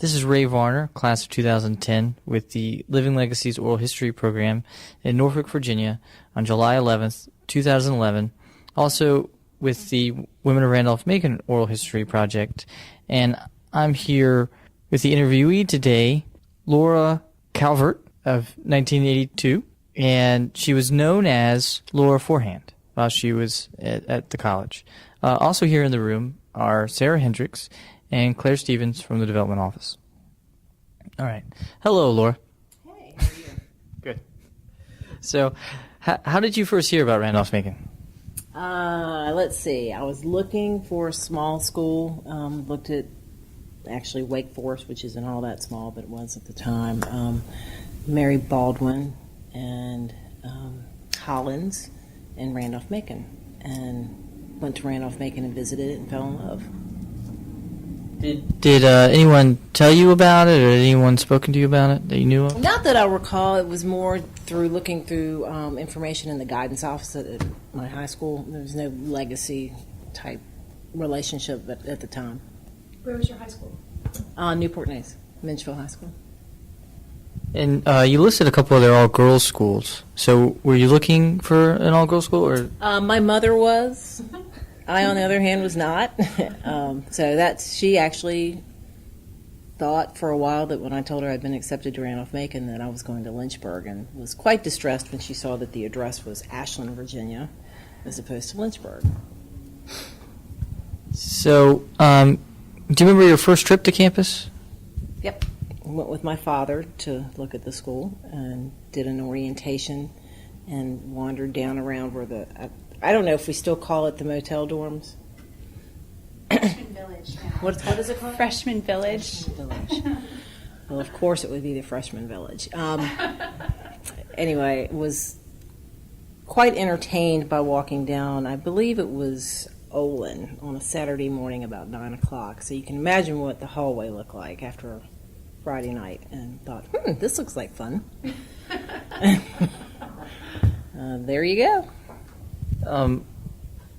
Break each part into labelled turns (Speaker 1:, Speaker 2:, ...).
Speaker 1: This is Ray Varner, class of 2010, with the Living Legacies Oral History Program in Norfolk, Virginia, on July 11th, 2011. Also with the Women of Randolph-Macon Oral History Project. And I'm here with the interviewee today, Laura Calvert of 1982. And she was known as Laura Forehand while she was at the college. Also here in the room are Sarah Hendricks and Claire Stevens from the Development Office. All right. Hello, Laura.
Speaker 2: Hey, how are you?
Speaker 1: Good. So, how did you first hear about Randolph-Macon?
Speaker 2: Let's see. I was looking for a small school. Looked at actually Wake Forest, which isn't all that small, but it was at the time. Mary Baldwin and Hollins and Randolph-Macon, and went to Randolph-Macon and visited it and fell in love.
Speaker 1: Did anyone tell you about it, or anyone spoken to you about it that you knew of?
Speaker 2: Not that I recall. It was more through looking through information in the guidance office at my high school. There was no legacy type relationship at the time.
Speaker 3: Where was your high school?
Speaker 2: Newport News, Minchville High School.
Speaker 1: And you listed a couple of their all-girls schools. So were you looking for an all-girls school, or?
Speaker 2: My mother was. I, on the other hand, was not. She actually thought for a while that when I told her I'd been accepted to Randolph-Macon that I was going to Lynchburg, and was quite distressed when she saw that the address was Ashland, Virginia, as opposed to Lynchburg.
Speaker 1: So, do you remember your first trip to campus?
Speaker 2: Yep. I went with my father to look at the school and did an orientation and wandered down around where I don't know if we still call it the motel dorms.
Speaker 3: Freshman Village.
Speaker 2: What is it called?
Speaker 3: Freshman Village.
Speaker 2: Village. Well, of course it would be the Freshman Village. Anyway, was quite entertained by walking down, I believe it was Olin, on a Saturday morning about 9 o'clock. So you can imagine what the hallway looked like after a Friday night, and thought, this looks like fun. There you go.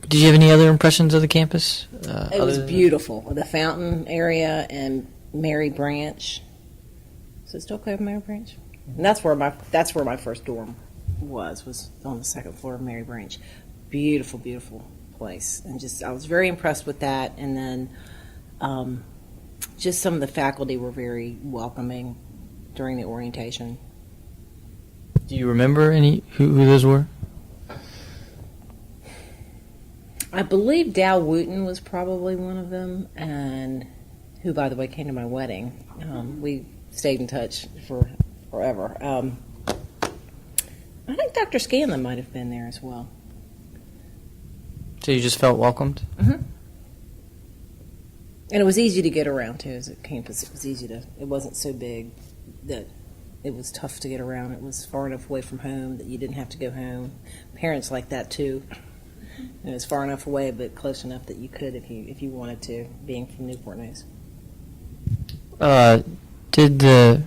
Speaker 1: Did you have any other impressions of the campus?
Speaker 2: It was beautiful. The fountain area and Mary Branch. Is it still called Mary Branch? And that's where my first dorm was on the second floor of Mary Branch. Beautiful, beautiful place. And I was very impressed with that. And then just some of the faculty were very welcoming during the orientation.
Speaker 1: Do you remember who those were?
Speaker 2: I believe Dal Wooten was probably one of them, and who, by the way, came to my wedding. We stayed in touch for forever. I think Dr. Scanlon might have been there as well.
Speaker 1: So you just felt welcomed?
Speaker 2: Mm-hmm. And it was easy to get around, too, as a campus. It wasn't so big that it was tough to get around. It was far enough away from home that you didn't have to go home. Parents like that, too. It was far enough away, but close enough that you could if you wanted to, being from Newport News.
Speaker 1: Did the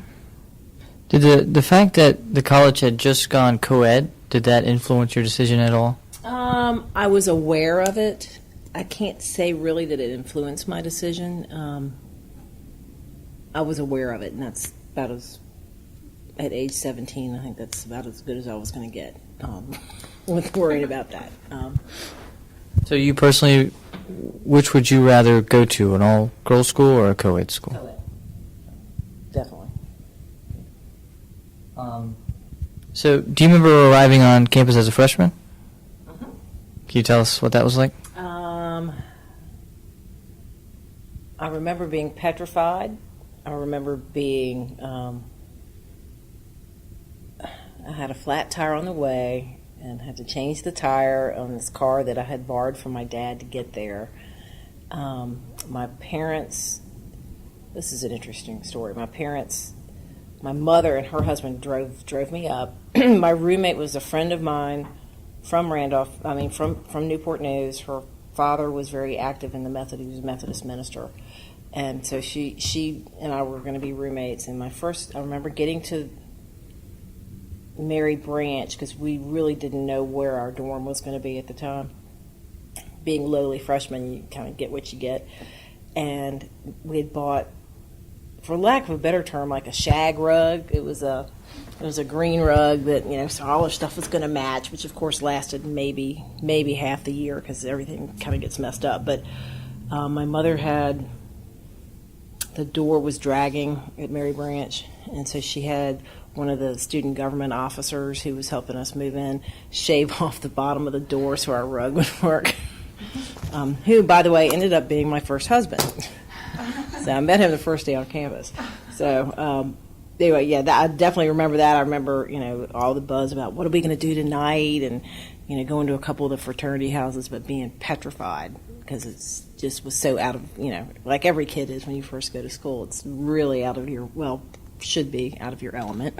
Speaker 1: fact that the college had just gone co-ed, did that influence your decision at all?
Speaker 2: I was aware of it. I can't say really that it influenced my decision. I was aware of it, and that's about at age 17, I think that's about as good as I was going to get. With worried about that.
Speaker 1: So you personally, which would you rather go to, an all-girls school or a co-ed school?
Speaker 2: Co-ed. Definitely.
Speaker 1: So do you remember arriving on campus as a freshman?
Speaker 2: Mm-hmm.
Speaker 1: Can you tell us what that was like?
Speaker 2: I remember being petrified. I remember being, I had a flat tire on the way, and had to change the tire on this car that I had borrowed from my dad to get there. My parents, this is an interesting story. My mother and her husband drove me up. My roommate was a friend of mine from from Newport News. Her father was very active in the Methodist. He was a Methodist minister. And so she and I were going to be roommates. And I remember getting to Mary Branch, because we really didn't know where our dorm was going to be at the time. Being lowly freshmen, you kind of get what you get. And we had bought for lack of a better term, like a shag rug. It was a green rug that, so all our stuff was going to match, which of course lasted maybe half the year because everything kind of gets messed up. But my mother had, the door was dragging at Mary Branch, and so she had one of the student government officers who was helping us move in shave off the bottom of the door so our rug would work. Who, by the way, ended up being my first husband. So I met him the first day on campus. So anyway, yeah, I definitely remember that. I remember, all the buzz about what are we going to do tonight, and going to a couple of the fraternity houses, but being petrified because it's just was so out of, like every kid is when you first go to school. It's really out of your, should be out of your element.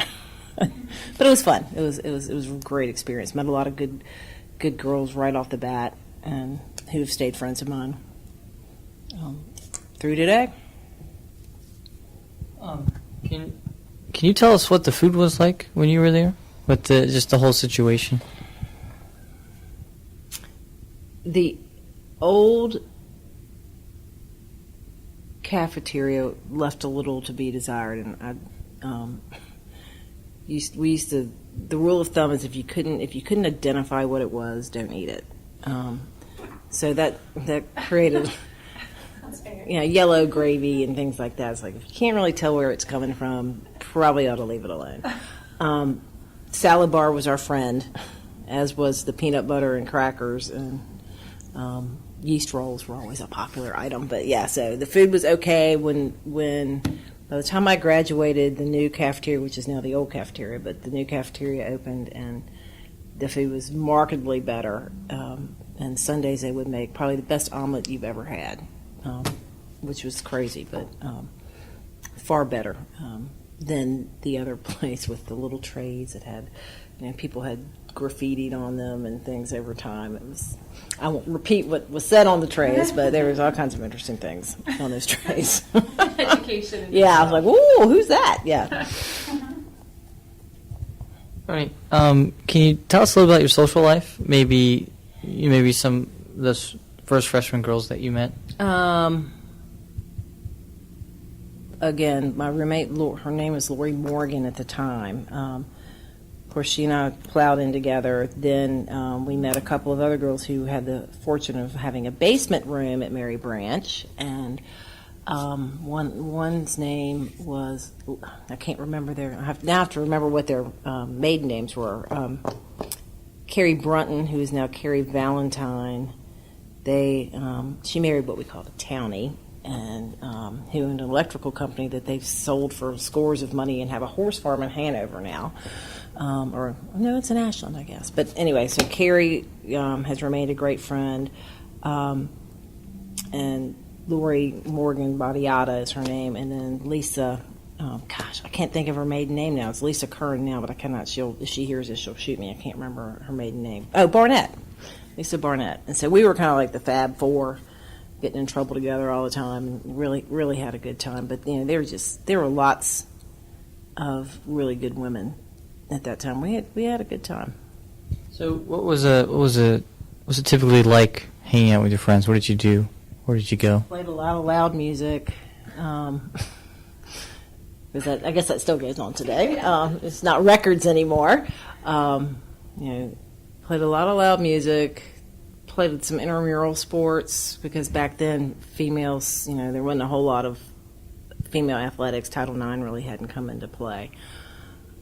Speaker 2: But it was fun. It was a great experience. Met a lot of good girls right off the bat, and who have stayed friends of mine through today.
Speaker 1: Can you tell us what the food was like when you were there? With just the whole situation?
Speaker 2: The old cafeteria left a little to be desired, and we used to. The rule of thumb is if you couldn't identify what it was, don't eat it. So that created yellow gravy and things like that. It's like if you can't really tell where it's coming from, probably ought to leave it alone. Salad bar was our friend, as was the peanut butter and crackers, and yeast rolls were always a popular item. But yeah, so the food was okay when by the time I graduated, the new cafeteria, which is now the old cafeteria, but the new cafeteria opened, and the food was markedly better. And Sundays they would make probably the best omelet you've ever had, which was crazy, but far better than the other place with the little trays that had, people had graffitied on them and things over time. It was, I won't repeat what was said on the trays, but there was all kinds of interesting things on those trays.
Speaker 3: Education.
Speaker 2: Yeah, I was like, "Ooh, who's that?" Yeah.
Speaker 1: All right. Can you tell us a little about your social life? Maybe some of those first freshman girls that you met. Again, my roommate, her name was Lori Morgan at the time. Of course, she and I plowed in together. Then we met a couple of other girls who had the fortune of having a basement room at Mary Branch, and one's name was, I can't remember I have to remember what their maiden names were. Carrie Brunton, who is now Carrie Valentine. She married what we call a townie, and who owned an electrical company that they've sold for scores of money and have a horse farm in Hanover now. Or no, it's in Ashland, I guess. But anyway, so Carrie has remained a great friend, and Lori Morgan Badiata is her name, and then Lisa. I can't think of her maiden name now. It's Lisa Kern now, but I cannot. If she hears this, she'll shoot me. I can't remember her maiden name. Oh, Barnett, Lisa Barnett. And so we were kind of like the Fab Four, getting in trouble together all the time, and really had a good time. But there were lots of really good women at that time. We had a good time. So what was it typically like hanging out with your friends? What did you do? Where did you go?
Speaker 2: Played a lot of loud music. I guess that still goes on today. It's not records anymore. Played a lot of loud music. Played some intramural sports because back then females, there wasn't a whole lot of female athletics. Title IX really hadn't come into play.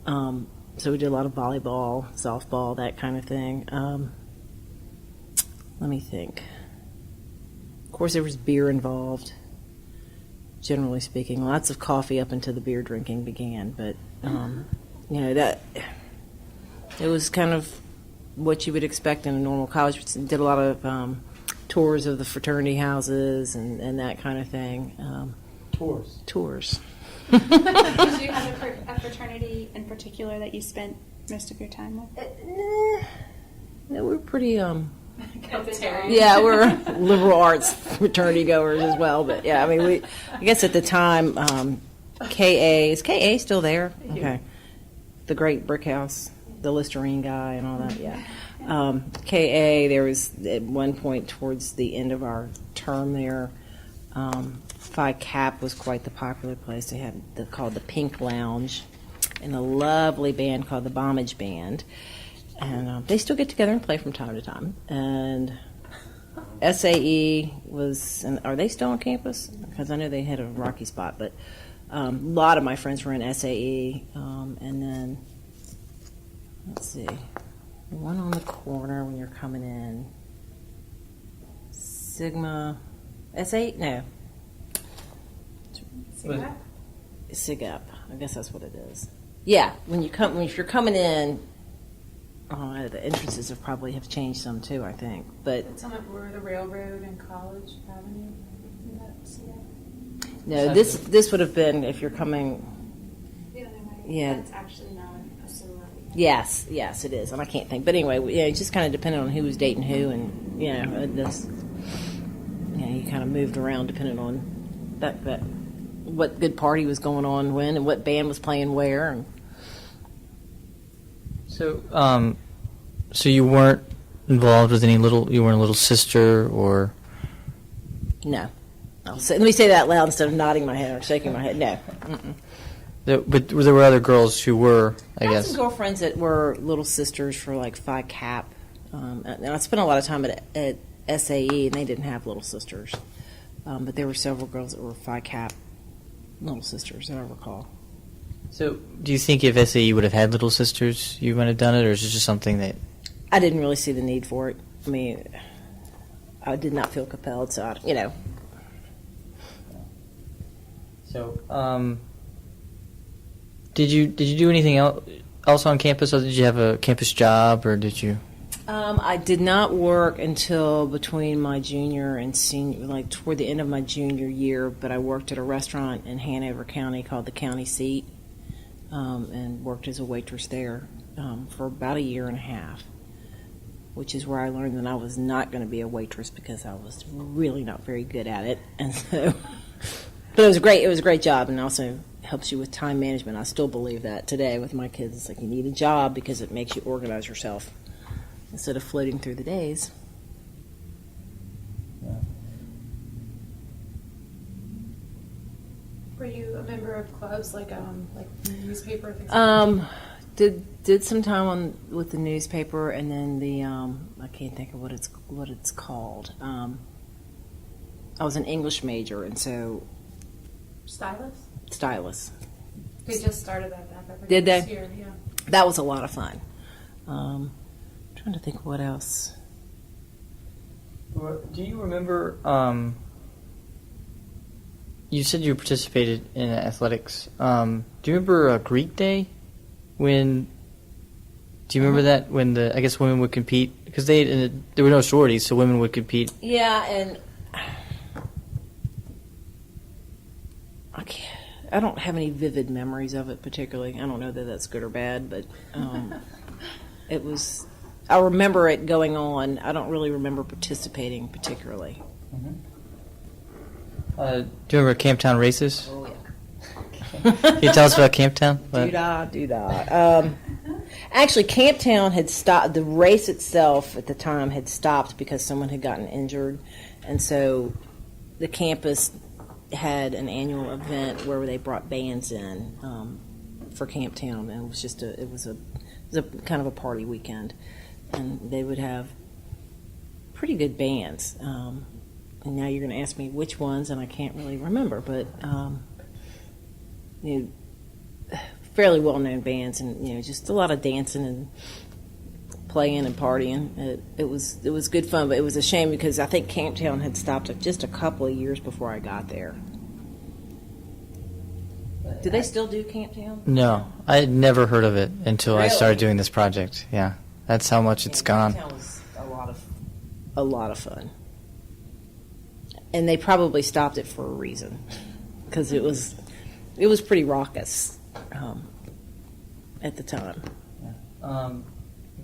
Speaker 2: So we did a lot of volleyball, softball, that kind of thing. Let me think. Of course, there was beer involved. Generally speaking, lots of coffee up until the beer drinking began. But that it was kind of what you would expect in a normal college. We did a lot of tours of the fraternity houses and that kind of thing. Tours.
Speaker 3: Did you have a fraternity in particular that you spent most of your time with?
Speaker 2: No, we're pretty
Speaker 3: Calvert.
Speaker 2: yeah, we're liberal arts fraternity goers as well. But yeah, I guess at the time, is KA still there? Okay. The great brick house, the Listerine guy and all that, yeah. KA, there was at one point towards the end of our term there, Phi Cap was quite the popular place. They had called the Pink Lounge, and a lovely band called the Bombage Band. And they still get together and play from time to time. And SAE was, and are they still on campus? Because I know they had a rocky spot, but a lot of my friends were in SAE. And then, let's see, the one on the corner when you're coming in, Sigma, SAE? No. Sig Up. I guess that's what it is. Yeah, if you're coming in, the entrances have changed some too, I think. But
Speaker 4: It's on where the railroad and College Avenue.
Speaker 2: no, this would have been if you're coming.
Speaker 4: The other way.
Speaker 2: Yeah.
Speaker 4: That's actually not a sorority.
Speaker 2: Yes, it is, and I can't think. But anyway, yeah, it just kind of depended on who was dating who, and you kind of moved around depending on that what good party was going on when, and what band was playing where. And
Speaker 1: So you weren't involved with you weren't a little sister or?
Speaker 2: no, let me say that loud instead of nodding my head or shaking my head. No. Mm-mm.
Speaker 1: But there were other girls who were, I
Speaker 2: had
Speaker 1: guess.
Speaker 2: some girlfriends that were little sisters for like Phi Cap. And I spent a lot of time at SAE, and they didn't have little sisters. But there were several girls that were Phi Cap little sisters that I recall.
Speaker 1: So do you think if SAE would have had little sisters, you might have done it, or is it just something that?
Speaker 2: I didn't really see the need for it. I mean, I did not feel compelled, so
Speaker 1: So, did you do anything else on campus, or did you have a campus job, or did you?
Speaker 2: I did not work until between my junior and senior, like toward the end of my junior year, but I worked at a restaurant in Hanover County called the County Seat, and worked as a waitress there for about a year and a half, which is where I learned that I was not going to be a waitress because I was really not very good at it. And so, but it was great. It was a great job, and also helps you with time management. I still believe that today with my kids. It's like you need a job because it makes you organize yourself instead of floating through the days.
Speaker 1: Yeah.
Speaker 4: Were you a member of clubs like newspaper things?
Speaker 2: Did some time with the newspaper, and then the I can't think of what it's called. I was an English major, and so stylist.
Speaker 4: They just started that back up.
Speaker 2: Did they?
Speaker 4: This year, yeah.
Speaker 2: That was a lot of fun. Trying to think what else.
Speaker 1: Do you remember? You said you participated in athletics. Do you remember Greek Day? Do you remember that when I guess women would compete because there were no sororities, so women would compete.
Speaker 2: Yeah, and I don't have any vivid memories of it particularly. I don't know that that's good or bad, but it was. I remember it going on. I don't really remember participating particularly.
Speaker 1: Mm-hmm. Do you remember Camptown races?
Speaker 2: Oh yeah.
Speaker 1: Can you tell us about Camptown?
Speaker 2: Doo-dah. Actually, Camptown had stopped. The race itself at the time had stopped because someone had gotten injured, and so the campus had an annual event where they brought bands in for Camptown, and it was a kind of a party weekend, and they would have pretty good bands. And now you're going to ask me which ones, and I can't really remember, but fairly well-known bands, and just a lot of dancing and playing and partying. It was good fun, but it was a shame because I think Camptown had stopped just a couple of years before I got there. Do they still do Camptown?
Speaker 1: No, I had never heard of it until I
Speaker 2: Really?
Speaker 1: started doing this project. Yeah, that's how much it's gone.
Speaker 2: Camptown was a lot of fun. And they probably stopped it for a reason, because it was pretty raucous at the time.
Speaker 1: I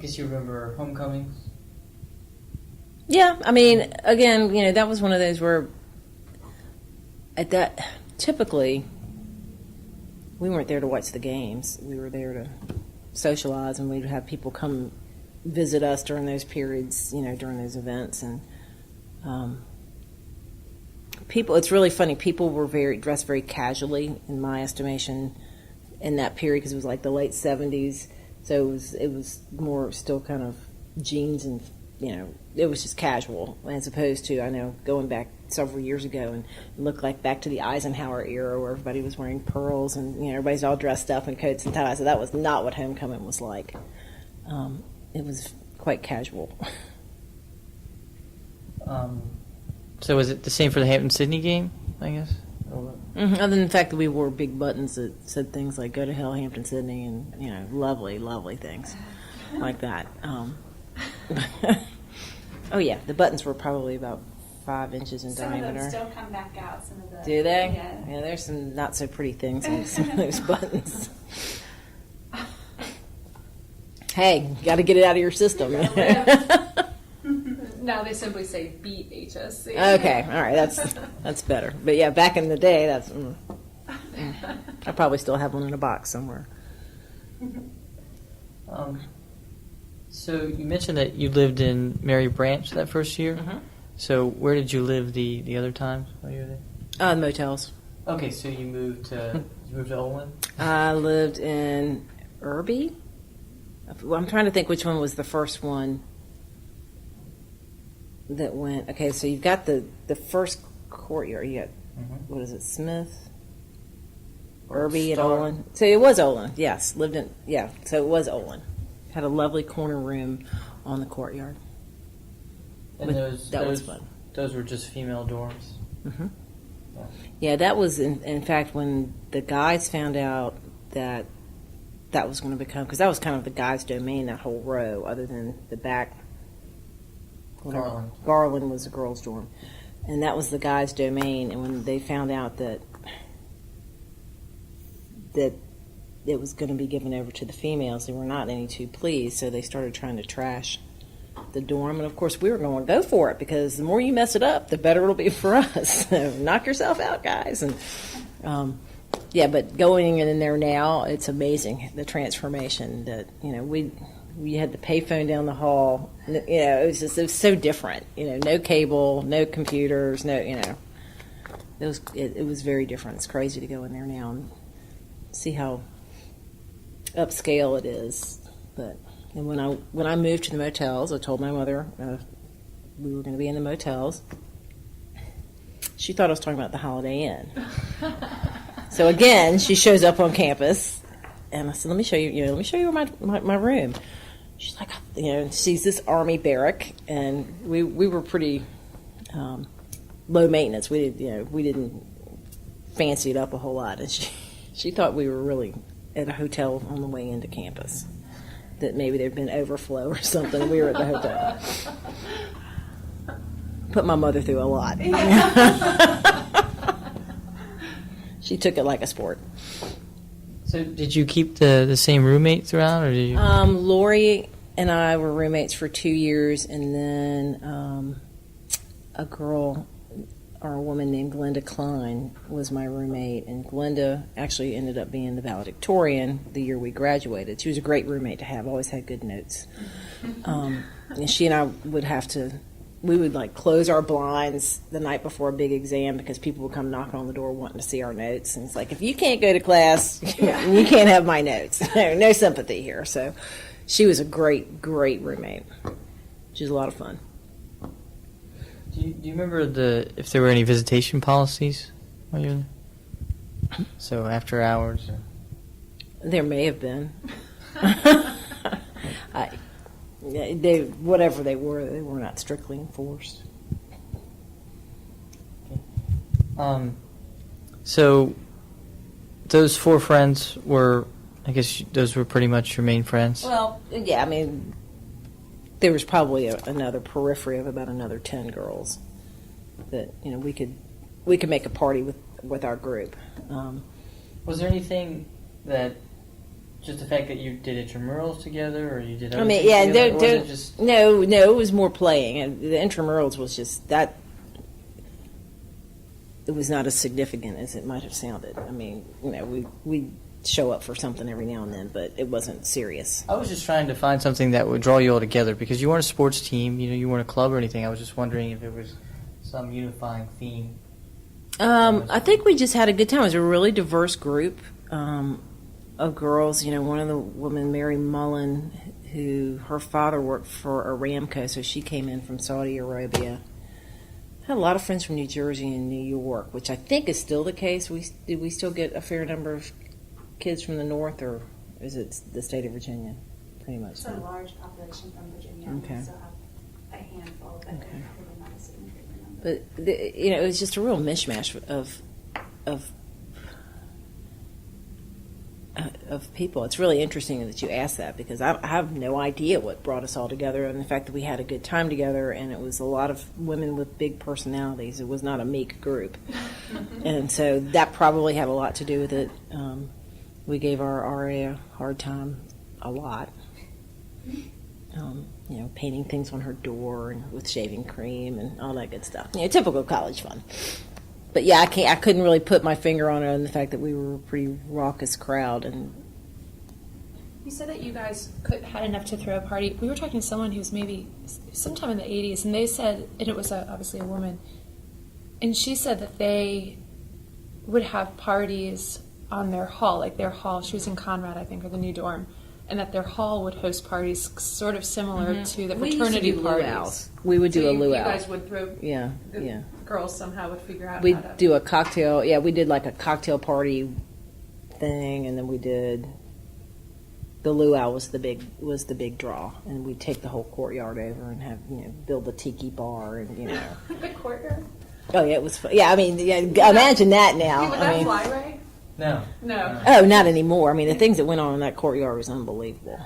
Speaker 1: guess you remember homecomings.
Speaker 2: Yeah, I mean, again, that was one of those where typically we weren't there to watch the games. We were there to socialize, and we'd have people come visit us during those periods, during those events, and people. It's really funny. People were dressed very casually, in my estimation, in that period because it was like the late '70s. So it was more still kind of jeans and it was just casual as opposed to I know going back several years ago and it looked like back to the Eisenhower era where everybody was wearing pearls and everybody's all dressed up in coats and ties. So that was not what homecoming was like. It was quite casual.
Speaker 1: So was it the same for the Hampton-Sydney game, I guess?
Speaker 2: Other than the fact that we wore big buttons that said things like "Go to hell, Hampton-Sydney," and lovely, lovely things like that. Oh yeah, the buttons were probably about 5 inches in
Speaker 3: Some
Speaker 2: diameter.
Speaker 3: of them still come back out. Some of the
Speaker 2: Do they?
Speaker 3: Yeah.
Speaker 2: There's some not so pretty things on some of those buttons. Hey, got to get it out of your system.
Speaker 4: No, they simply say beat HSC.
Speaker 2: Okay, all right, that's better. But yeah, back in the day, I probably still have one in a box somewhere.
Speaker 1: So you mentioned that you lived in Mary Branch that first year.
Speaker 2: Mm-hmm.
Speaker 1: So where did you live the other times while you were there?
Speaker 2: Motels.
Speaker 1: Okay, so you moved to Olin?
Speaker 2: I lived in Irby. Well, I'm trying to think which one was the first one that went. Okay, so you've got the first courtyard. You got what is it, Smith, Irby, and
Speaker 1: Star.
Speaker 2: Olin. So it was Olin. Yes, So it was Olin. Had a lovely corner room on the courtyard.
Speaker 1: And
Speaker 2: That was fun.
Speaker 1: Those were just female dorms?
Speaker 2: Mm-hmm. Yeah, that was, in fact, when the guys found out that was going to become, because that was kind of the guys' domain, that whole row, other than the back. Garland was the girls' dorm. And that was the guys' domain, and when they found out that it was going to be given over to the females, they were not any too pleased, so they started trying to trash the dorm. And of course we were going to go for it because the more you mess it up, the better it'll be for us. So knock yourself out, guys. And but going in there now, it's amazing the transformation that we had the payphone down the hall. It was so different. No cable, no computers, it was very different. It's crazy to go in there now and see how upscale it is. But and when I moved to the motels, I told my mother we were going to be in the motels. She thought I was talking about the Holiday Inn. So again, she shows up on campus, and I said, "Let me show you. Let me show you my room." She's like, sees this army barrack, and we were pretty low maintenance. We didn't fancy it up a whole lot, and she thought we were really at a hotel on the way into campus. That maybe there'd been overflow or something. And we were at the hotel. Put my mother through a lot. She took it like a sport.
Speaker 1: So did you keep the same roommate throughout, or did you?
Speaker 2: Lori and I were roommates for 2 years, and then a woman named Glenda Klein was my roommate, and Glenda actually ended up being the valedictorian the year we graduated. She was a great roommate to have, always had good notes. And she and I we would like close our blinds the night before a big exam because people would come knocking on the door wanting to see our notes. And it's like, if you can't go to class, you can't have my notes. No sympathy here. So she was a great, great roommate. She was a lot of fun.
Speaker 1: Do you remember if there were any visitation policies while you were there? So after hours?
Speaker 2: There may have been. Whatever they were not strictly enforced.
Speaker 1: So those 4 friends were, I guess those were pretty much your main friends?
Speaker 2: Well, yeah, I mean, there was probably another periphery of about another 10 girls that we could make a party with our group.
Speaker 1: Was there anything that, just the fact that you did intramurals together, or you did other
Speaker 2: I mean,
Speaker 1: things
Speaker 2: yeah,
Speaker 1: together, or was it just...
Speaker 2: no, it was more playing, and the intramurals was just that. It was not as significant as it might have sounded. I mean, we show up for something every now and then, but it wasn't serious.
Speaker 1: I was just trying to find something that would draw you all together, because you weren't a sports team, you weren't a club or anything. I was just wondering if there was some unifying theme
Speaker 2: I think we just had a good time. It was a really diverse group of girls. You know, one of the women, Mary Mullen, who her father worked for Aramco, so she came in from Saudi Arabia. Had a lot of friends from New Jersey and New York, which I think is still the case. Did we still get a fair number of kids from the north, or is it the state of Virginia? Pretty much.
Speaker 3: It's a large population from Virginia.
Speaker 2: Okay.
Speaker 3: We still have a handful, but
Speaker 2: Okay.
Speaker 3: probably not a significant number.
Speaker 2: But it was just a real mishmash of people. It's really interesting that you ask that, because I have no idea what brought us all together, and the fact that we had a good time together, and it was a lot of women with big personalities. It was not a meek group. And so that probably had a lot to do with it. We gave our RA a hard time a lot. You know, painting things on her door and with shaving cream and all that good stuff. You know, typical college fun. But yeah, I couldn't really put my finger on it, and the fact that we were a pretty raucous crowd. And
Speaker 4: You said that you guys had enough to throw a party. We were talking to someone who's maybe sometime in the 80s, and they said, and it was obviously a woman, and she said that they would have parties on their hall, like their hall. She was in Conrad, I think, or the new dorm, and that their hall would host parties sort of similar to the fraternity parties.
Speaker 2: We would do
Speaker 4: So
Speaker 2: a
Speaker 4: you
Speaker 2: luau.
Speaker 4: guys would throw.
Speaker 2: Yeah,
Speaker 4: The
Speaker 2: yeah.
Speaker 4: girls somehow would figure out.
Speaker 2: We'd
Speaker 4: how to,
Speaker 2: do a cocktail. Yeah, we did like a cocktail party thing, and then we did the luau was the big draw, and we'd take the whole courtyard over and have build a tiki bar, and
Speaker 4: the courtyard.
Speaker 2: Oh yeah, it was fun. Yeah, I mean, yeah, imagine that now.
Speaker 4: Would
Speaker 2: I
Speaker 4: that
Speaker 2: mean,
Speaker 4: fly, Ray?
Speaker 1: No.
Speaker 4: No.
Speaker 2: oh, not anymore. I mean, the things that went on in that courtyard was unbelievable.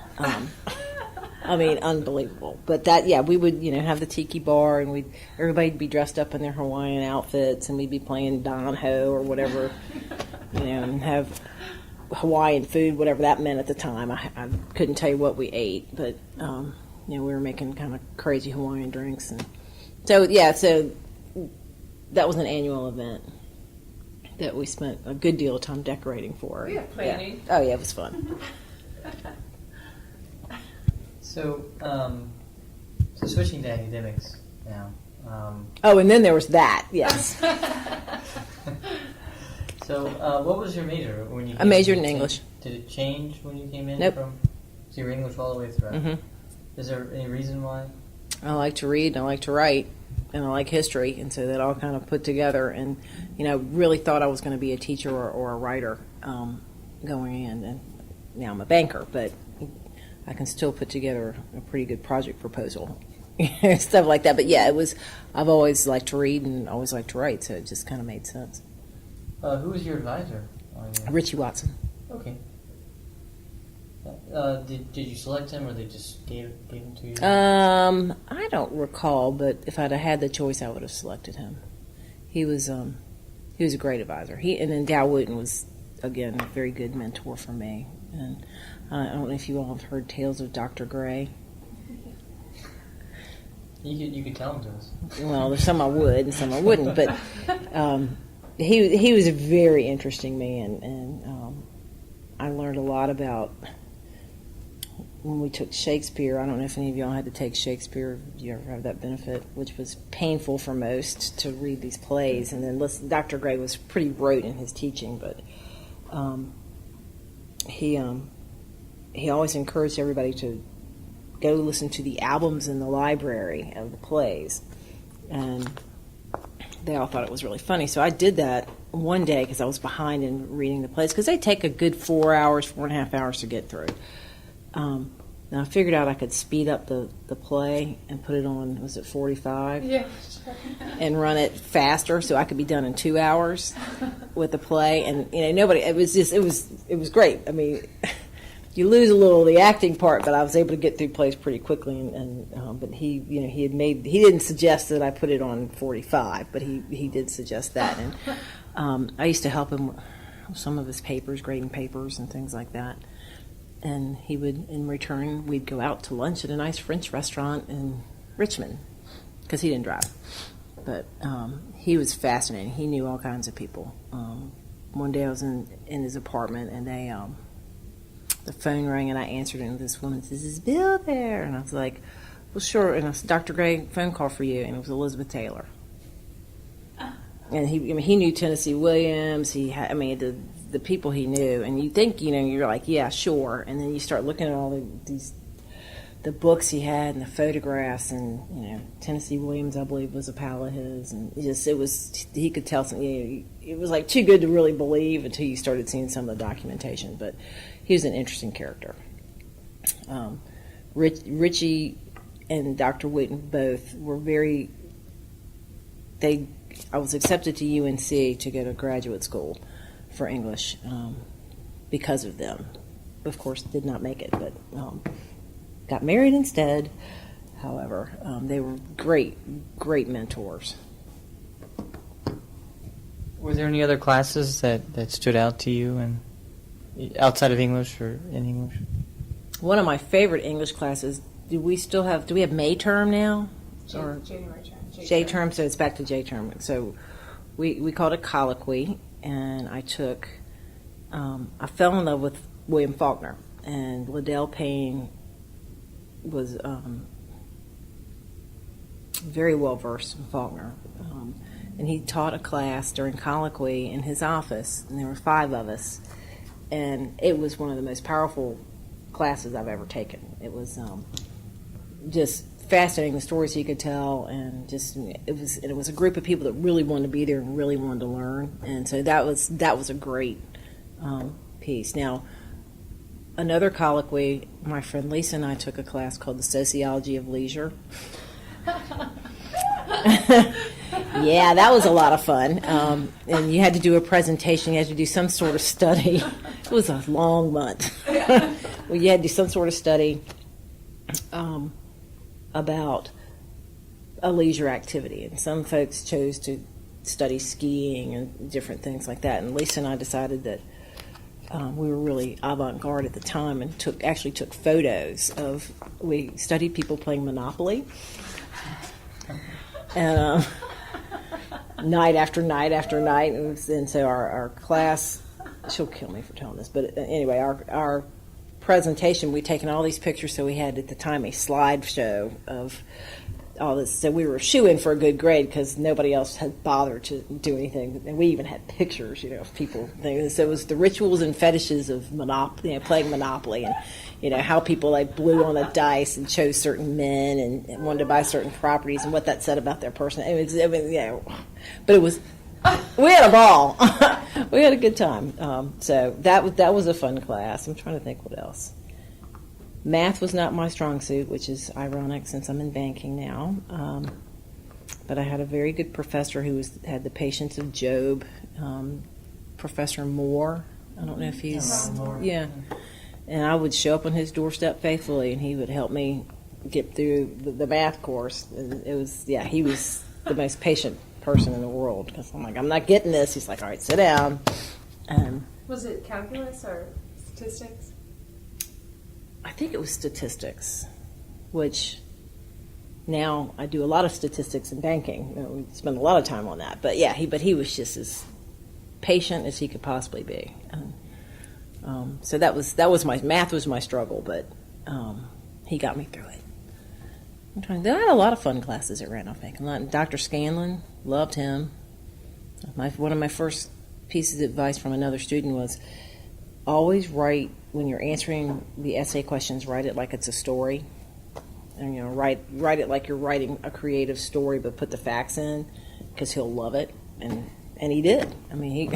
Speaker 2: I mean, unbelievable. But that, yeah, we would, have the tiki bar, and everybody'd be dressed up in their Hawaiian outfits, and we'd be playing Don Ho or whatever, and have Hawaiian food, whatever that meant at the time. I couldn't tell you what we ate, but we were making kind of crazy Hawaiian drinks, and so that was an annual event that we spent a good deal of time decorating for.
Speaker 4: We have planning.
Speaker 2: Yeah. Oh yeah, it was fun.
Speaker 1: So, so switching to academics now.
Speaker 2: Oh, and then there was that. Yes,
Speaker 1: So, what was your major when you?
Speaker 2: I majored in English.
Speaker 1: Did it change when you came in?
Speaker 2: Nope.
Speaker 1: So you were English all the way through.
Speaker 2: Mhm.
Speaker 1: Is there any reason why?
Speaker 2: I like to read, and I like to write, and I like history, and so that all kind of put together. And really thought I was going to be a teacher or a writer going in, and now I'm a banker, but I can still put together a pretty good project proposal, stuff like that. But yeah, I've always liked to read and always liked to write, so it just kind of made sense.
Speaker 1: Who was your advisor?
Speaker 2: Richie Watson.
Speaker 1: Okay. Did you select him, or they just gave him to you?
Speaker 2: I don't recall, but if I'd have had the choice, I would have selected him. He was a great advisor. And then Dow Wooten was, again, a very good mentor for me. And I don't know if you all have heard tales of Dr. Gray.
Speaker 1: You could tell him to us.
Speaker 2: Well, there's some I would and some I wouldn't, but he was a very interesting man, and I learned a lot about when we took Shakespeare. I don't know if any of y'all had to take Shakespeare. Did you ever have that benefit? Which was painful for most, to read these plays. And then listen, Dr. Gray was pretty rote in his teaching, but he always encouraged everybody to go listen to the albums in the library of the plays. And they all thought it was really funny. So I did that one day because I was behind in reading the plays, because they take a good 4.5 hours to get through. Now I figured out I could speed up the play and put it on, was it 45?
Speaker 4: Yeah.
Speaker 2: And run it faster so I could be done in 2 hours with the play. And nobody, it was great. I mean, you lose a little of the acting part, but I was able to get through plays pretty quickly. But he didn't suggest that I put it on 45, but he did suggest that. And I used to help him with some of his papers, grading papers and things like that. And he would, in return, we'd go out to lunch at a nice French restaurant in Richmond, because he didn't drive. But he was fascinating. He knew all kinds of people. One day I was in his apartment, and the phone rang, and I answered it, and this woman says, "Is Bill there?" And I was like, "Well, sure." And I said, "Dr. Gray, phone call for you." And it was Elizabeth Taylor. and he knew Tennessee Williams. The people he knew, and you think, you're like, yeah, sure, and then you start looking at all the books he had and the photographs, and Tennessee Williams, I believe, was a pal of his, and he could tell something. It was like too good to really believe until you started seeing some of the documentation. But he was an interesting character. Richie and Dr. Wooten both were I was accepted to UNC to go to graduate school for English because of them. Of course, did not make it, but got married instead. However, they were great mentors.
Speaker 1: Were there any other classes that stood out to you, and outside of English or in English?
Speaker 2: One of my favorite English classes. Do we have May term now?
Speaker 4: Or January term.
Speaker 2: J term, so it's back to J term. So we called it colloquy, and I fell in love with William Faulkner, and Liddell Payne was very well versed in Faulkner, and he taught a class during colloquy in his office, and there were 5 of us, and it was one of the most powerful classes I've ever taken. It was just fascinating, the stories he could tell, and it was a group of people that really wanted to be there and really wanted to learn, and so that was a great piece. Now, another colloquy, my friend Lisa and I took a class called The Sociology of Leisure. Yeah, that was a lot of fun. And you had to do a presentation. You had to do some sort of study. It was a long month. Well, you had to do some sort of study about a leisure activity. And some folks chose to study skiing and different things like that. And Lisa and I decided that we were really avant-garde at the time and actually took photos we studied people playing Monopoly. And night after night after night. And so our class, she'll kill me for telling this, but anyway, our presentation, we'd taken all these pictures, so we had at the time a slideshow of all this. So we were shoo-in for a good grade because nobody else had bothered to do anything. And we even had pictures, of people. So it was the rituals and fetishes of playing Monopoly, and how people blew on a dice and chose certain men and wanted to buy certain properties and what that said about their person. But it was. We had a ball. We had a good time. So that was a fun class. I'm trying to think what else. Math was not my strong suit, which is ironic since I'm in banking now. But I had a very good professor who had the patience of Job, Professor Moore. I don't know if he's... Yeah. And I would show up on his doorstep faithfully, and he would help me get through the math course. And he was the most patient person in the world, because I'm like, I'm not getting this. He's like, all right, sit down.
Speaker 4: Was it calculus or statistics?
Speaker 2: I think it was statistics, which now I do a lot of statistics in banking. We spend a lot of time on that. But yeah, he was just as patient as he could possibly be. So that was my math was my struggle, but he got me through it. I had a lot of fun classes at Randolph Macon. Dr. Scanlon, loved him. One of my first pieces of advice from another student was always write, when you're answering the essay questions, write it like it's a story. And write it like you're writing a creative story, but put the facts in, because he'll love it. And he did. I mean,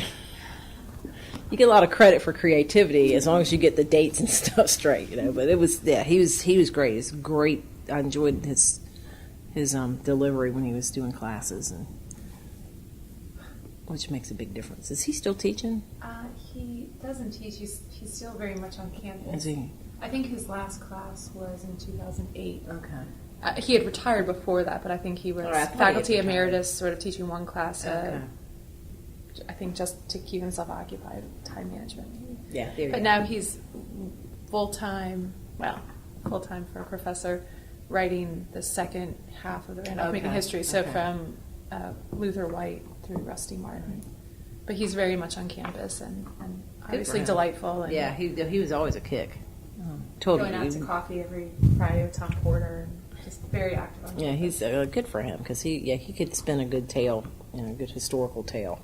Speaker 2: you get a lot of credit for creativity as long as you get the dates and stuff straight, But it was, he was great. It was great. I enjoyed his delivery when he was doing classes, which makes a big difference. Is he still teaching?
Speaker 4: He doesn't teach. He's still very much on campus.
Speaker 2: Is he?
Speaker 4: I think his last class was in 2008.
Speaker 2: Okay.
Speaker 4: He had retired before that, but I think he was faculty emeritus, sort of teaching one class.
Speaker 2: Okay.
Speaker 4: I think just to keep himself occupied, time management.
Speaker 2: Yeah.
Speaker 4: But now he's full-time for a professor, writing the second half of the Randolph Macon history. So from Luther White through Rusty Martin. But he's very much on campus and obviously delightful. And
Speaker 2: yeah, he was always a kick. Totally.
Speaker 4: Going out to coffee every Friday with Tom Porter. just very active on
Speaker 2: Yeah,
Speaker 4: campus.
Speaker 2: he's good for him because he could spin a good tale, a good historical tale,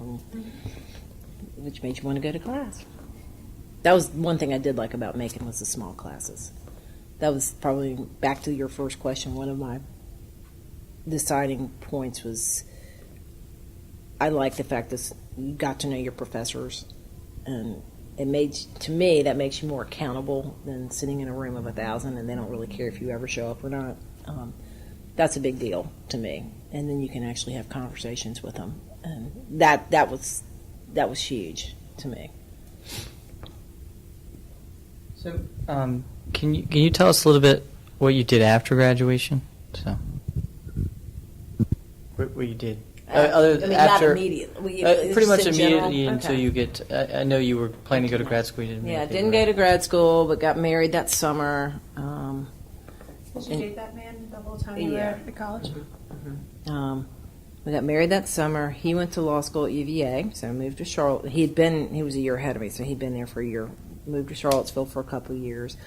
Speaker 2: which made you want to go to class. That was one thing I did like about Macon was the small classes. That was probably, back to your first question, one of my deciding points was I like the fact that you got to know your professors, and it made, to me, that makes you more accountable than sitting in a room of 1,000 and they don't really care if you ever show up or not. That's a big deal to me, and then you can actually have conversations with them, and that was huge to me.
Speaker 1: So, can you tell us a little bit what you did after graduation? So, what you did?
Speaker 2: Not immediately.
Speaker 1: Pretty much
Speaker 2: in general?
Speaker 1: immediately until
Speaker 2: Okay.
Speaker 1: you get. I know you were planning to go to grad school. You didn't.
Speaker 2: Yeah,
Speaker 1: make it,
Speaker 2: didn't
Speaker 1: right?
Speaker 2: go to grad school, but got married that summer.
Speaker 4: Did you date that man the whole time you were
Speaker 2: Yeah.
Speaker 4: at college?
Speaker 2: We got married that summer. He went to law school at UVA, so I moved to Charlotte. He was a year ahead of me, so he'd been there for a year. Moved to Charlottesville for a couple of years.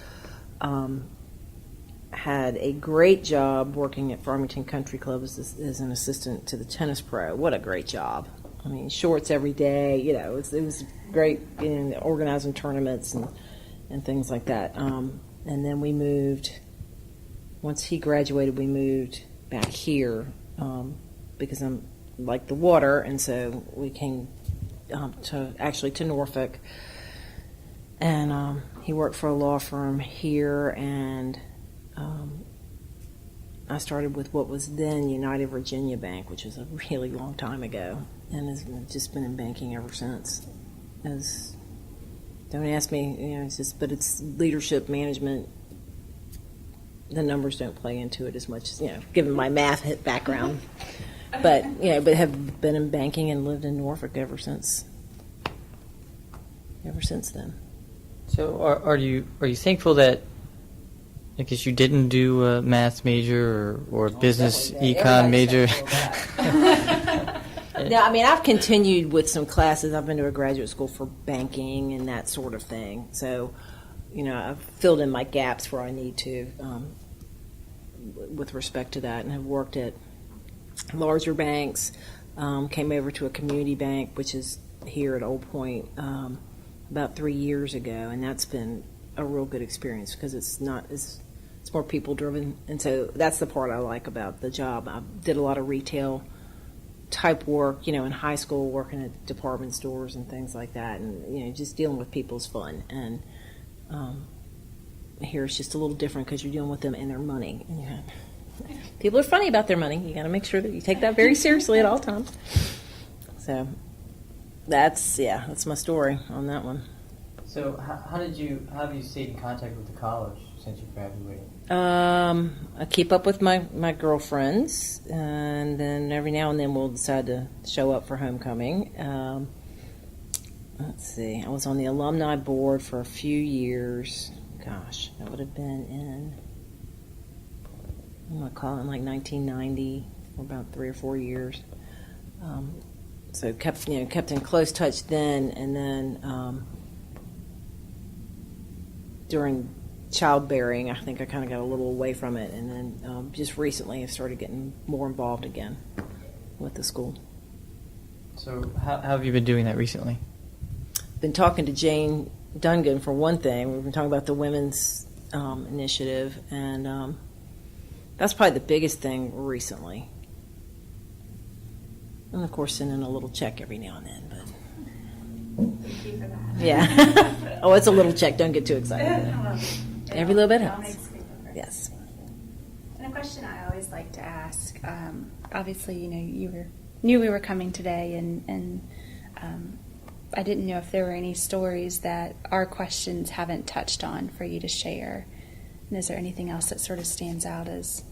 Speaker 2: Had a great job working at Farmington Country Club as an assistant to the tennis pro. What a great job. I mean, shorts every day, it was great, organizing tournaments and things like that. And then we moved, once he graduated, we moved back here because I'm like the water, and so we came to Norfolk. And he worked for a law firm here, and I started with what was then United Virginia Bank, which was a really long time ago, and has just been in banking ever since. Don't ask me, but it's leadership management. The numbers don't play into it as much as, given my math background. but have been in banking and lived in Norfolk ever since then.
Speaker 1: So, are you thankful that, I guess, you didn't do a math major or business econ major?
Speaker 2: No, I mean, I've continued with some classes. I've been to a graduate school for banking and that sort of thing. So, I've filled in my gaps where I need to with respect to that, and have worked at larger banks, came over to a community bank, which is here at Old Point, about 3 years ago, and that's been a real good experience because it's more people driven, and so that's the part I like about the job. I did a lot of retail type work, in high school, working at department stores and things like that, and just dealing with people is fun. And here it's just a little different because you're dealing with them and their money. And people are funny about their money. You got to make sure that you take that very seriously at all times. So that's my story on that one.
Speaker 1: So, how have you stayed in contact with the college since you graduated?
Speaker 2: I keep up with my girlfriends, and then every now and then we'll decide to show up for homecoming. Let's see, I was on the alumni board for a few years. Gosh, that would have been I'm going to call it like 1990, for about 3 or 4 years. So kept in close touch then, and then during childbearing, I think I kind of got a little away from it, and then just recently I started getting more involved again with the school.
Speaker 1: So, how have you been doing that recently?
Speaker 2: Been talking to Jane Dungan for one thing. We've been talking about the women's initiative, and that's probably the biggest thing recently. And of course, sending a little check every now and then, but
Speaker 3: Thank you for that.
Speaker 2: yeah. Oh, it's a little check. Don't get too excited. Every little bit helps. Yes.
Speaker 3: And a question I always like to ask. Obviously, you knew we were coming today, and I didn't know if there were any stories that our questions haven't touched on for you to share. And is there anything else that sort of stands out as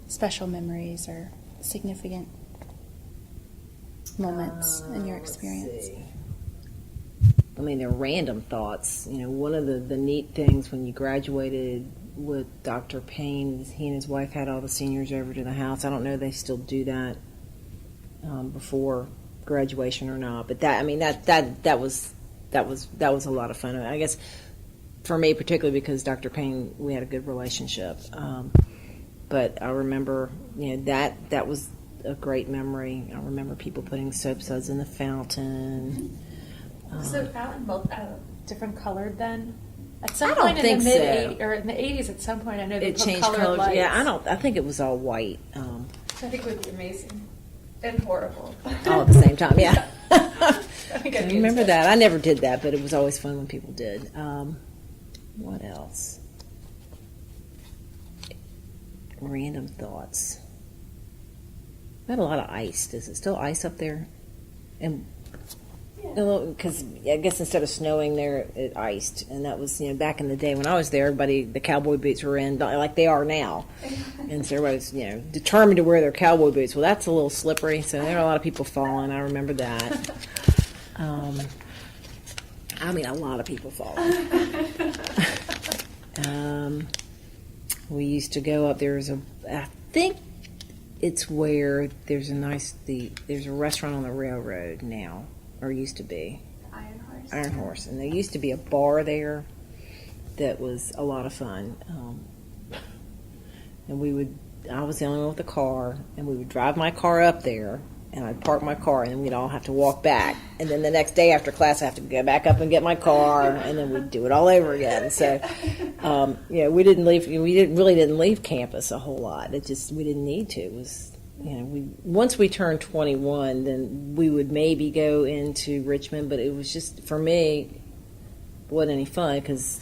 Speaker 3: special memories or significant moments in your experience?
Speaker 2: I mean, they're random thoughts. One of the neat things when you graduated with Dr. Payne is he and his wife had all the seniors over to the house. I don't know if they still do that before graduation or not, but that was a lot of fun. I guess for me particularly because Dr. Payne, we had a good relationship. but I remember, that was a great memory. I remember people putting soap suds in the fountain.
Speaker 4: Was the fountain different colored then? At some
Speaker 2: I don't
Speaker 4: point
Speaker 2: think
Speaker 4: in the
Speaker 2: so.
Speaker 4: or in the 80s, at some point, I know they
Speaker 2: It
Speaker 4: put
Speaker 2: changed
Speaker 4: colored
Speaker 2: colors.
Speaker 4: lights.
Speaker 2: Yeah, I think it was all white.
Speaker 4: I think it would be amazing and horrible.
Speaker 2: All at the same time, yeah.
Speaker 4: I think
Speaker 2: I
Speaker 4: I'd be
Speaker 2: remember
Speaker 4: into
Speaker 2: that. I never did that, but it was always fun when people did. What else? Random thoughts. We had a lot of ice. Is it still ice up there? And because I guess instead of snowing there, it iced, and that was back in the day when I was there. The cowboy boots were in like they are now, and so everybody was determined to wear their cowboy boots. Well, that's a little slippery, so there were a lot of people falling. I remember that. I mean, a lot of people falling. We used to go up. I think it's where there's a restaurant on the railroad now, or used to be. Iron Horse. And there used to be a bar there that was a lot of fun. And I was the only one with the car, and we would drive my car up there, and I'd park my car, and then we'd all have to walk back. And then the next day after class, I have to go back up and get my car, and then we'd do it all over again. So, we didn't leave campus a whole lot. We didn't need to. It was, once we turned 21, then we would maybe go into Richmond, but it was just, for me, wasn't any fun because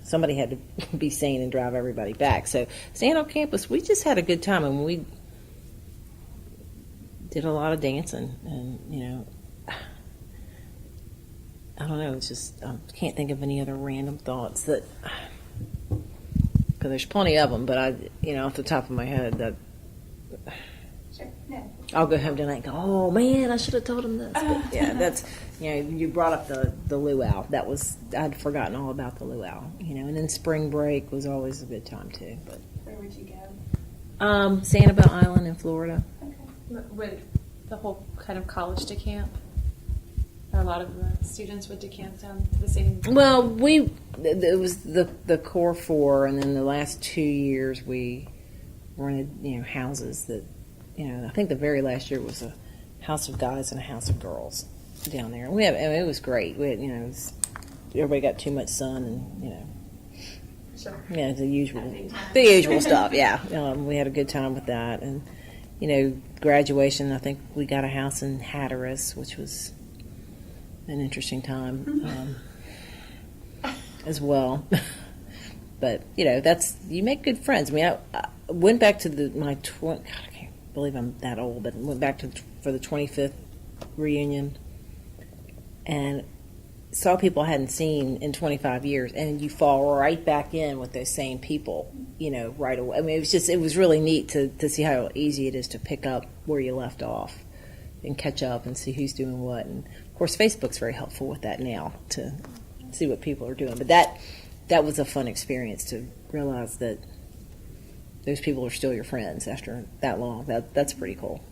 Speaker 2: somebody had to be sane and drive everybody back. So staying on campus, we just had a good time, and we did a lot of dancing, and I don't know. It's just I can't think of any other random thoughts because there's plenty of them. But off the top of my head, that
Speaker 3: Sure. No.
Speaker 2: I'll go home tonight and go, oh man, I should have told him this. But yeah, that's you brought up the luau. I'd forgotten all about the luau. And then spring break was always a good time too. But
Speaker 3: Where would you go?
Speaker 2: Sanibel Island in Florida.
Speaker 3: Okay.
Speaker 4: Would the whole kind of college to camp? Or a lot of students would decamp down to the same.
Speaker 2: Well, it was the core four, and then the last 2 years we rented houses that I think the very last year was a house of guys and a house of girls down there. And it was great. We had, everybody got too much sun, and
Speaker 4: Sure.
Speaker 2: the usual stuff. Yeah, we had a good time with that, and graduation. I think we got a house in Hatteras, which was an interesting time as well. But you make good friends. I mean, I went back to I can't believe I'm that old, but went back for the 25th reunion and saw people I hadn't seen in 25 years, and you fall right back in with those same people, right away. I mean, it was really neat to see how easy it is to pick up where you left off and catch up and see who's doing what. And of course, Facebook's very helpful with that now to see what people are doing. But that was a fun experience to realize that those people are still your friends after that long. That's pretty cool.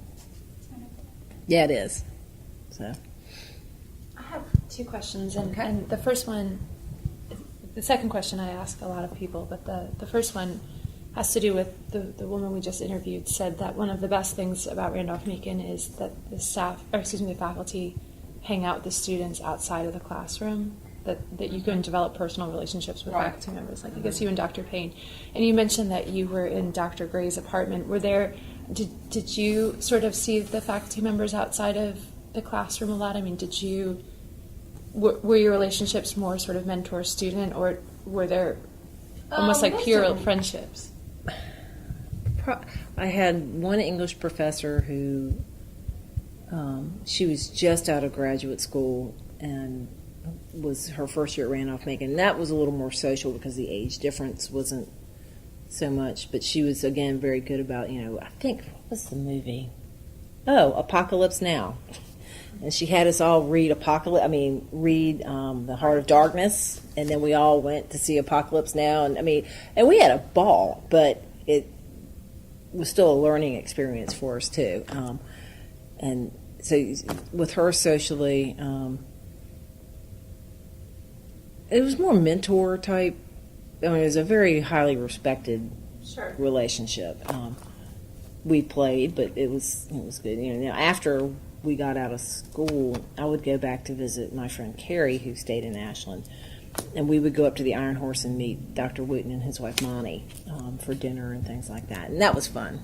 Speaker 2: Yeah, it is. So.
Speaker 4: I have two questions, and the first one, the second question I ask a lot of people, but the first one has to do with the woman we just interviewed said that one of the best things about Randolph-Macon is that the faculty hang out with the students outside of the classroom, that you can develop personal relationships with faculty members, like I guess you and Dr. Payne. And you mentioned that you were in Dr. Gray's apartment. Did you sort of see the faculty members outside of the classroom a lot? I mean, were your relationships more sort of mentor-student, or were there almost like pure friendships?
Speaker 2: I had one English professor who, she was just out of graduate school and was her first year at Randolph-Macon. That was a little more social because the age difference wasn't so much. But she was, again, very good about, I think, what was the movie? Oh, Apocalypse Now. And she had us all read The Heart of Darkness, and then we all went to see Apocalypse Now. And we had a ball, but it was still a learning experience for us too. And so with her socially, it was more mentor type. It was a very highly respected
Speaker 4: Sure.
Speaker 2: relationship. We played, but it was good. Now after we got out of school, I would go back to visit my friend Carrie, who stayed in Ashland, and we would go up to the Iron Horse and meet Dr. Wooten and his wife Monty for dinner and things like that, and that was fun.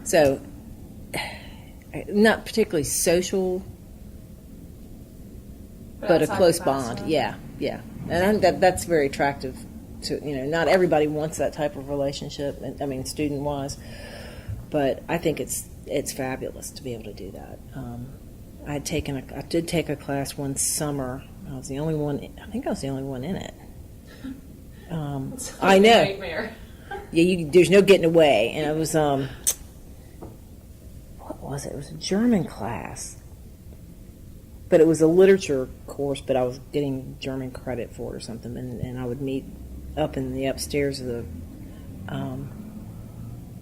Speaker 2: So, not particularly social, but a
Speaker 4: outside
Speaker 2: close
Speaker 4: the
Speaker 2: bond.
Speaker 4: classroom.
Speaker 2: Yeah, and I think that's very attractive. To not everybody wants that type of relationship. I mean, student-wise, but I think it's fabulous to be able to do that. I did take a class one summer. I was the only one. I think I was the only one in it. I know.
Speaker 4: Nightmare.
Speaker 2: Yeah, there's no getting away. And it was what was it? It was a German class, but it was a literature course. But I was getting German credit for it or something, and I would meet up in the upstairs of the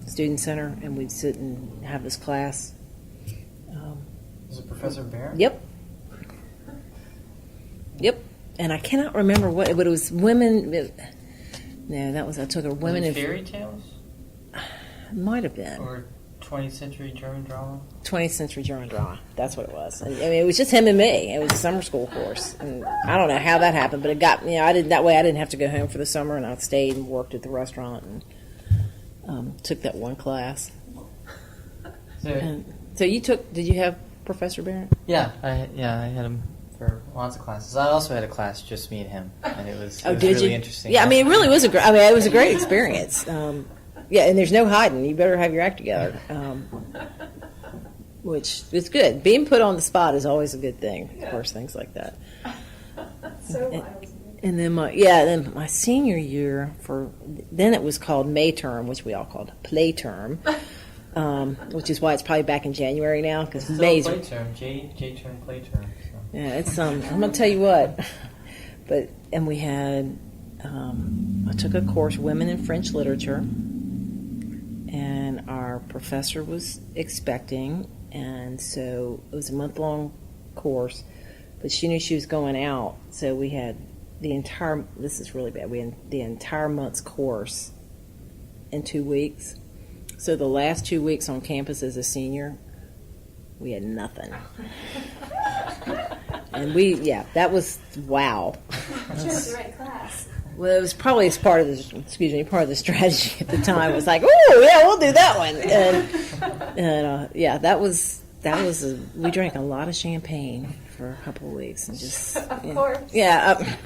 Speaker 2: student center, and we'd sit and have this class.
Speaker 1: Was it Professor Barrett?
Speaker 2: Yep. And I cannot remember what, but it was women. I took a women in
Speaker 1: Fairy tales?
Speaker 2: might have been
Speaker 1: Or 20th century German drama?
Speaker 2: 20th century German drama. That's what it was. And, I mean, it was just him and me. It was a summer school course, and I don't know how that happened, but it got I didn't have to go home for the summer, and I stayed and worked at the restaurant and took that one class. So did you have Professor Barrett?
Speaker 1: Yeah, I had him for lots of classes. I also had a class, just me and him, and it was
Speaker 2: Did
Speaker 1: really
Speaker 2: you?
Speaker 1: interesting.
Speaker 2: Yeah, I mean, it really was it was a great experience. Yeah, and there's no hiding. You better have your act together, which is good. Being put on the spot is always a good thing. Of course, things like that.
Speaker 4: So wild.
Speaker 2: And then my senior year then it was called May term, which we all called play term, which is why it's probably back in January now because May's
Speaker 1: play term, J term, play term. So.
Speaker 2: Yeah, it's I'm gonna tell you what, and we had I took a course, Women in French Literature, and our professor was expecting, and so it was a month-long course, but she knew she was going out, so we had this is really bad, we had the entire month's course in 2 weeks. So the last 2 weeks on campus as a senior, we had nothing. And that was wow.
Speaker 3: Chose the right class.
Speaker 2: Well, it was probably as part of the strategy at the time. It was like, oh yeah, we'll do that one. And that was we drank a lot of champagne for a couple of weeks and just
Speaker 3: Of course.
Speaker 2: Yeah,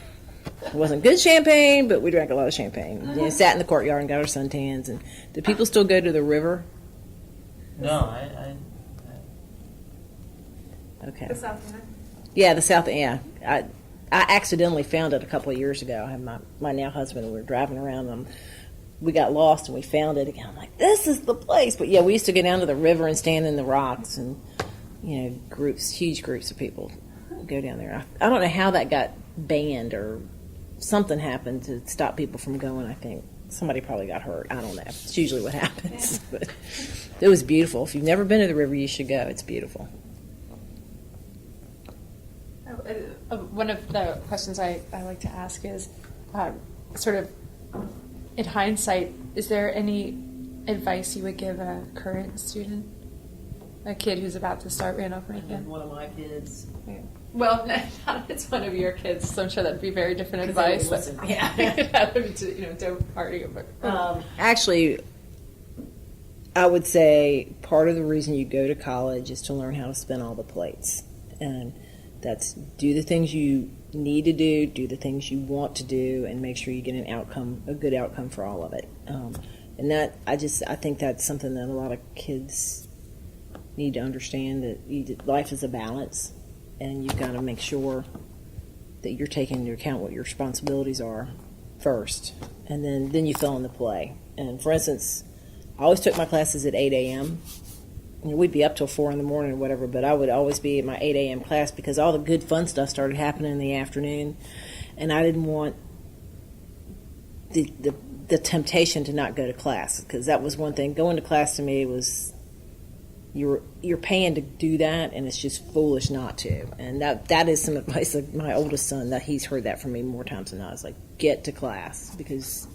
Speaker 2: it wasn't good champagne, but we drank a lot of champagne. Sat in the courtyard and got our suntans. And do people still go to the river?
Speaker 1: No, I
Speaker 2: Okay.
Speaker 4: The South End.
Speaker 2: Yeah, the South. Yeah, I accidentally found it a couple of years ago. I had my now husband. We were driving around and we got lost and we found it again. I'm like, this is the place. But yeah, we used to go down to the river and stand in the rocks, and huge groups of people go down there. I don't know how that got banned or something happened to stop people from going. I think somebody probably got hurt. I don't know. It's usually what happens. But it was beautiful. If you've never been to the river, you should go. It's beautiful.
Speaker 4: One of the questions I like to ask is sort of in hindsight, is there any advice you would give a current student, a kid who's about to start Randolph Macon?
Speaker 2: One of my kids.
Speaker 4: Yeah. Well, not if it's one of your kids, so I'm sure that'd be very different advice.
Speaker 2: Yeah.
Speaker 4: Don't party. But,
Speaker 2: Actually, I would say part of the reason you go to college is to learn how to spin all the plates. And that's do the things you need to do the things you want to do, and make sure you get a good outcome for all of it. And that I think that's something that a lot of kids need to understand, that life is a balance, and you've got to make sure that you're taking into account what your responsibilities are first, and then you fill in the play. And for instance, I always took my classes at 8 a.m. We'd be up till 4 in the morning or whatever, but I would always be at my 8 a.m. class because all the good fun stuff started happening in the afternoon, and I didn't want the temptation to not go to class, because that was one thing. Going to class to me was you're paying to do that, and it's just foolish not to. And that is some advice of my oldest son, that he's heard that from me more times than not. It's like, get to class, because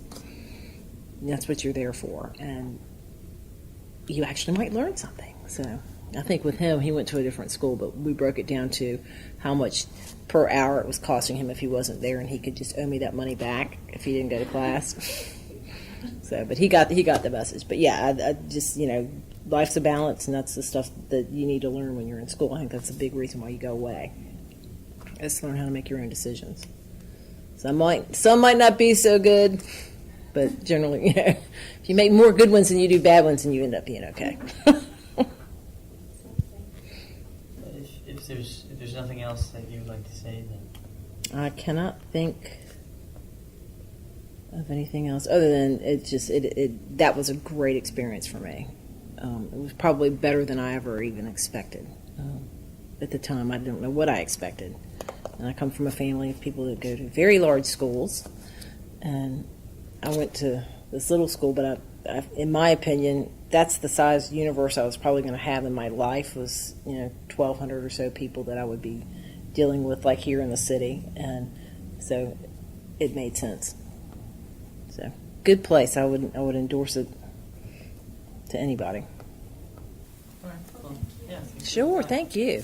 Speaker 2: that's what you're there for, and you actually might learn something. So I think with him, he went to a different school, but we broke it down to how much per hour it was costing him if he wasn't there, and he could just owe me that money back if he didn't go to class. So, but he got the message. But yeah, I just, life's a balance, and that's the stuff that you need to learn when you're in school. I think that's a big reason why you go away. Is learn how to make your own decisions. Some might not be so good, but generally, if you make more good ones than you do bad ones, then you end up being okay.
Speaker 1: If there's nothing else that you would like to say, then
Speaker 2: I cannot think of anything else other than that was a great experience for me. It was probably better than I ever even expected. At the time, I didn't know what I expected. And I come from a family of people that go to very large schools. And I went to this little school, but in my opinion, that's the size universe I was probably going to have in my life was, 1,200 or so people that I would be dealing with, like here in the city. And so it made sense. So good place. I would endorse it to anybody.
Speaker 1: all right. Well, yeah.
Speaker 2: Sure. Thank you.